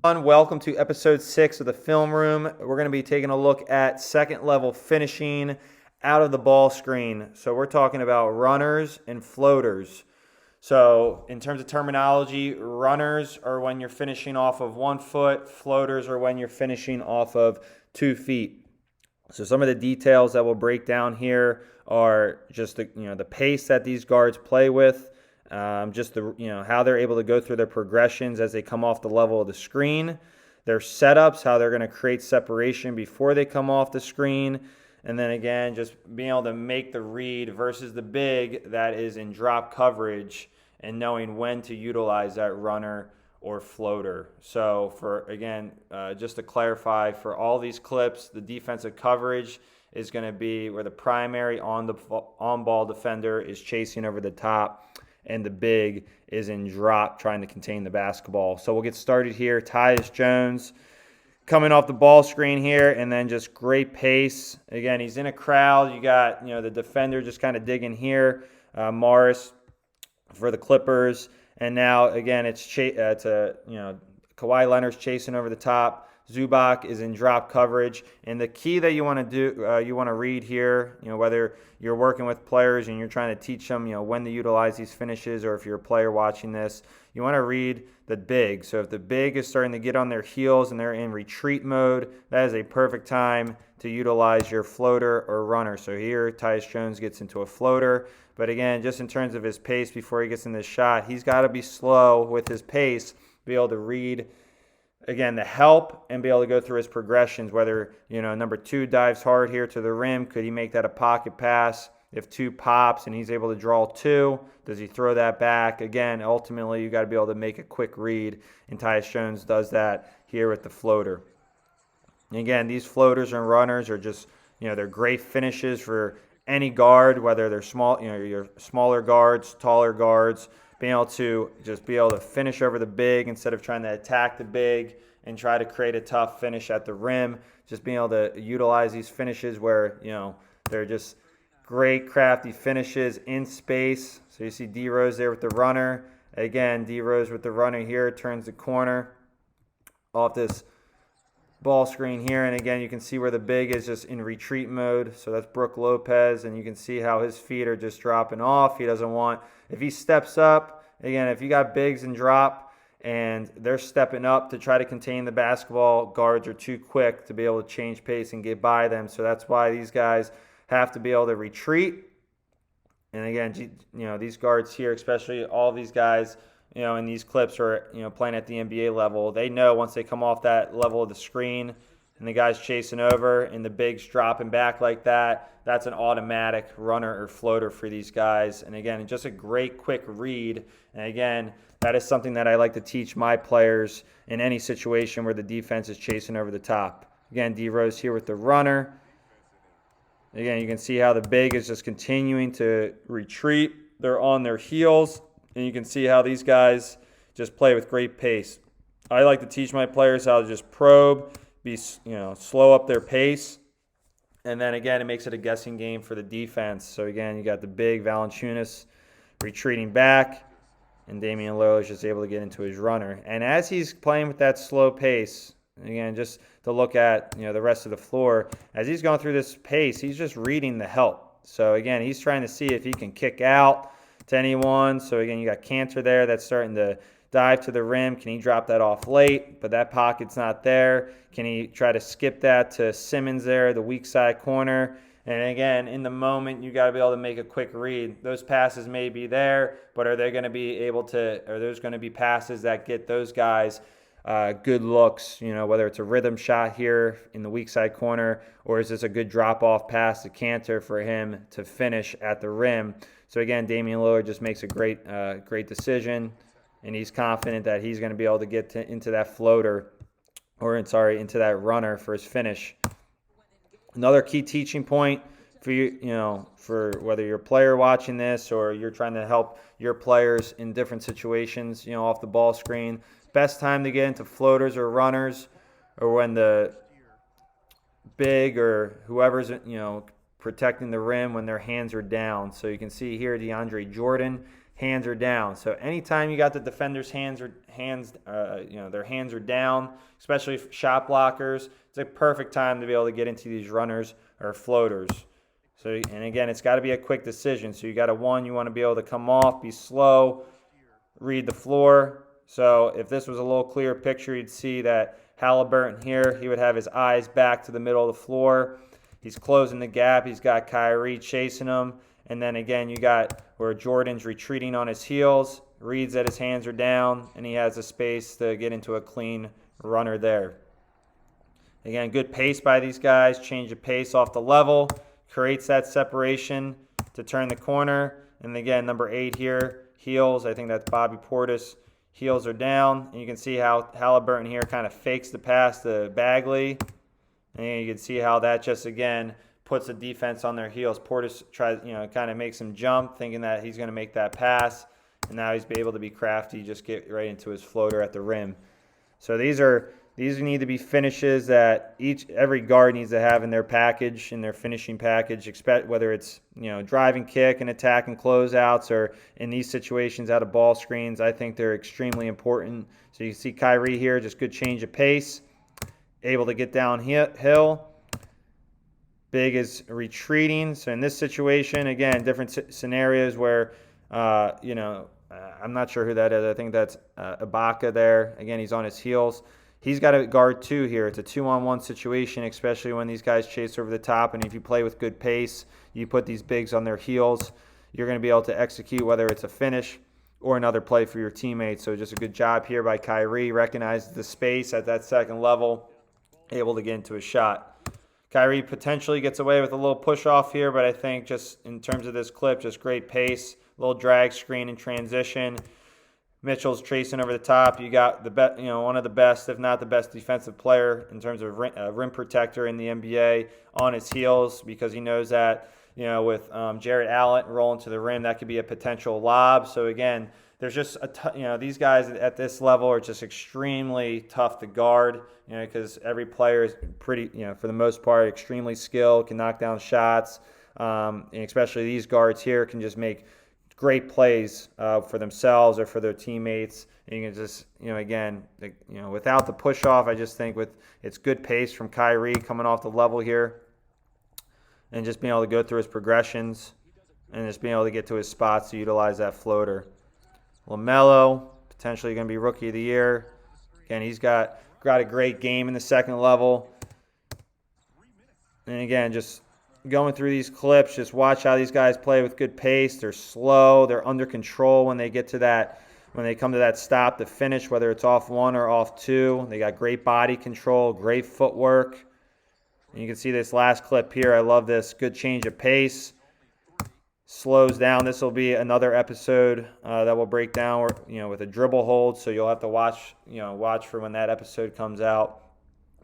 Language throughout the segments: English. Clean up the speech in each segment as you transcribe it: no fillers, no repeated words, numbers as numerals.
Welcome to episode 6 of the Film Room. We're going to be taking a look at second level finishing out of the ball screen. So we're talking about runners and floaters. So in terms of terminology, runners are when you're finishing off of 1 foot, floaters are when you're finishing off of 2 feet. So some of the details that we'll break down here are just the pace that these guards play with. Just how they're able to go through their progressions as they come off the level of the screen, their setups, how they're going to create separation before they come off the screen, and then again just being able to make the read versus the big that is in drop coverage and knowing when to utilize that runner or floater. So just to clarify, for all these clips, the defensive coverage is going to be where the primary on-ball defender is chasing over the top, and the big is in drop trying to contain the basketball. So we'll get started here. Tyus Jones coming off the ball screen here, and then just great pace. Again, he's in a crowd. You got the defender just kind of digging here. Morris for the Clippers, and now again it's Kawhi Leonard's chasing over the top. Zubac is in drop coverage, and the key that you want to do, you want to read here, whether you're working with players and you're trying to teach them, when to utilize these finishes, or if you're a player watching this, you want to read the big. So if the big is starting to get on their heels and they're in retreat mode, that is a perfect time to utilize your floater or runner. So here, Tyus Jones gets into a floater, but again, just in terms of his pace before he gets in this shot, he's got to be slow with his pace, be able to read again the help and be able to go through his progressions, whether number 2 dives hard here to the rim, could he make that a pocket pass? If 2 pops and he's able to draw 2, does he throw that back? Again, ultimately you got to be able to make a quick read, and Tyus Jones does that here with the floater. And again, these floaters and runners are just they're great finishes for any guard, whether they're small, your smaller guards, taller guards, being able to just be able to finish over the big instead of trying to attack the big and try to create a tough finish at the rim. Just being able to utilize these finishes where, they're just great crafty finishes in space. So you see D Rose there with the runner. Again, D Rose with the runner here, turns the corner off this ball screen here, and again you can see where the big is just in retreat mode. So that's Brook Lopez, and you can see how his feet are just dropping off. He doesn't want, if he steps up, again, if you got bigs in drop and they're stepping up to try to contain the basketball, guards are too quick to be able to change pace and get by them. So that's why these guys have to be able to retreat. And again, these guards here, especially all these guys in these clips are, playing at the NBA level. They know once they come off that level of the screen and the guy's chasing over and the big's dropping back like that, that's an automatic runner or floater for these guys. And again, just a great quick read. And again, that is something that I like to teach my players in any situation where the defense is chasing over the top. Again, D Rose here with the runner. Again, you can see how the big is just continuing to retreat. They're on their heels. And you can see how these guys just play with great pace. I like to teach my players how to just probe, slow up their pace. And then again, it makes it a guessing game for the defense. So again, you got the big Valanciunas retreating back, and Damian Lillard is just able to get into his runner. And as he's playing with that slow pace, again, just to look at the rest of the floor, as he's going through this pace, he's just reading the help. So again, he's trying to see if he can kick out to anyone. So again, you got Cantor there that's starting to dive to the rim. Can he drop that off late? But that pocket's not there. Can he try to skip that to Simmons there, the weak side corner? And again, in the moment, you got to be able to make a quick read. Those passes may be there, but are they going to be able to? Are those going to be passes that get those guys good looks? Whether it's a rhythm shot here in the weak side corner, or is this a good drop off pass to Cantor for him to finish at the rim? So again, Damian Lillard just makes a great decision, and he's confident that he's going to be able to get into that floater, into that runner for his finish. Another key teaching point for you, for whether you're a player watching this or you're trying to help your players in different situations, off the ball screen. Best time to get into floaters or runners, or when the big or whoever's protecting the rim, when their hands are down. So you can see here DeAndre Jordan hands are down. So anytime you got the defender's their hands are down, especially shot blockers, it's a perfect time to be able to get into these runners or floaters. So, and again, it's got to be a quick decision. So you got you want to be able to come off, be slow, read the floor. So if this was a little clearer picture, you'd see that Halliburton here, he would have his eyes back to the middle of the floor. He's closing the gap. He's got Kyrie chasing him. And then again, you got where Jordan's retreating on his heels, reads that his hands are down, and he has the space to get into a clean runner there. Again, good pace by these guys. Change the pace off the level. Creates that separation to turn the corner. And again, number 8 here, heels. I think that's Bobby Portis. Heels are down. And you can see how Halliburton here kind of fakes the pass to Bagley. And you can see how that just, again, puts the defense on their heels. Portis tries, kind of makes him jump, thinking that he's going to make that pass. And now he's able to be crafty, just get right into his floater at the rim. So these need to be finishes that every guard needs to have in their package, in their finishing package, whether it's driving kick and attack and closeouts, or in these situations out of ball screens. I think they're extremely important. So you see Kyrie here, just good change of pace, able to get downhill. Big is retreating. So in this situation, again, different scenarios where, I'm not sure who that is. I think that's Ibaka there. Again, he's on his heels. He's got a guard 2 here. It's a 2-on-1 situation, especially when these guys chase over the top. And if you play with good pace, you put these bigs on their heels, you're going to be able to execute whether it's a finish or another play for your teammates. So just a good job here by Kyrie. Recognizes the space at that second level, able to get into a shot. Kyrie potentially gets away with a little push off here, but I think just in terms of this clip, just great pace, little drag screen in transition. Mitchell's tracing over the top. You got one of the best, if not the best, defensive player in terms of rim protector in the NBA on his heels, because he knows that with Jarrett Allen rolling to the rim, that could be a potential lob. So again, there's just these guys at this level are just extremely tough to guard, because every player is pretty, for the most part, extremely skilled, can knock down shots, and especially these guards here can just make great plays for themselves or for their teammates. And you can just, without the push off, I just think it's good pace from Kyrie coming off the level here, and just being able to go through his progressions and just being able to get to his spots to utilize that floater. LaMelo, potentially going to be Rookie of the Year. Again, he's got a great game in the second level. And again, just going through these clips, just watch how these guys play with good pace. They're slow. They're under control when they get to that, when they come to that stop to finish, whether it's off 1 or off 2. They got great body control, great footwork. And you can see this last clip here. I love this. Good change of pace. Slows down. This will be another episode that will break down, with a dribble hold. So you'll have to watch for when that episode comes out.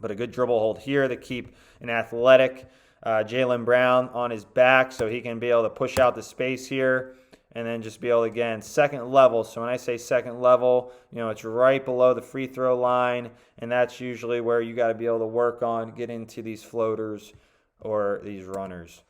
But a good dribble hold here to keep an athletic Jaylen Brown on his back, so he can be able to push out the space here, and then just be able to, again, second level. So when I say second level, it's right below the free throw line, and that's usually where you got to be able to work on, get into these floaters or these runners.